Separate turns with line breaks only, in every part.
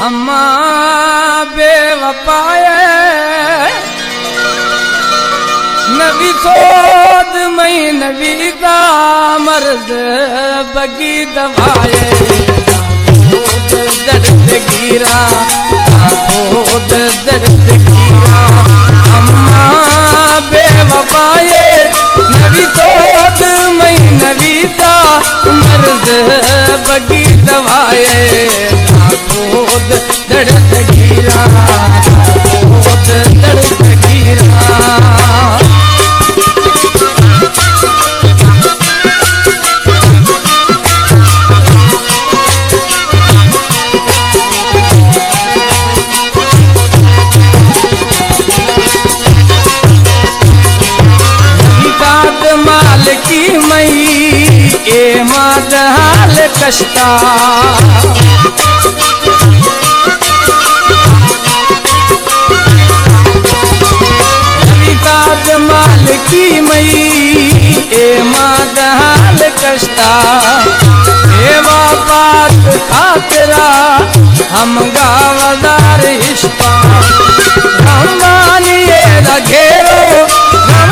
अम्मा बेवफाए नबी सोद मई नबी का मर्द बगी दवाए दर्द गिरा दर्द गिरा अम्मा बेवफाए नबी सोद मई नबी का मर्द बगी दवाए दर्द गिरा दर्द गिरा माल की मई ए माल कष्टा माल की मई ए माल कष्टा एवा बात खातरा हम गावदार इश्ता रमानिए रघेरो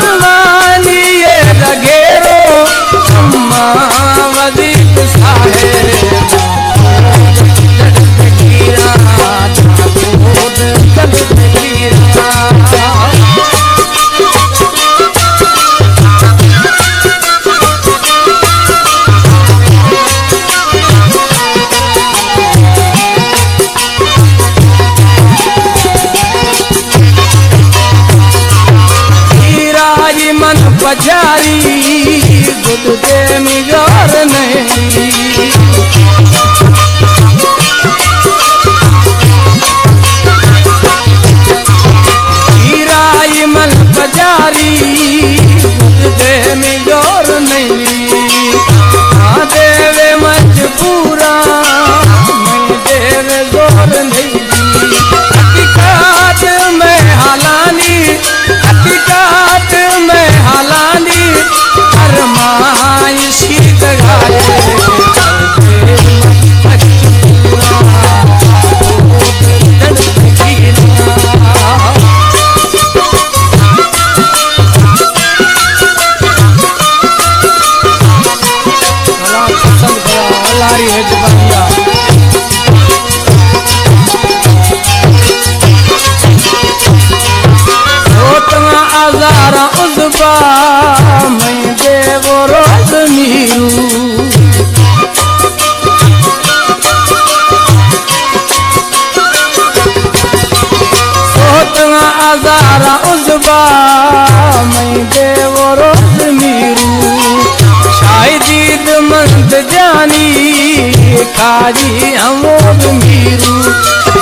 रमानिए रघेरो अम्मा वदीप साहे दर्द गिरा दर्द गिरा बजारी गुद दे मिगार नहीं हीराई मन बजारी गुद दे मिगार नहीं हाँ देवे मजबूरा मैं देवे जोर नहीं हकीकत में हालानी हकीकत में हालानी फरमाइशी दगाए आजारा उजबा मैं देवो रोज मीरू सोतना आजारा उजबा मैं देवो रोज मीरू शायद मंद जानी खाजी अमोद मीरू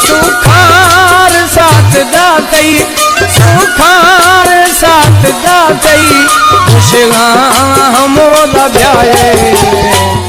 सुखार साथ दा कई सुखार साथ दा कई खुशगा हमोदा ब्याए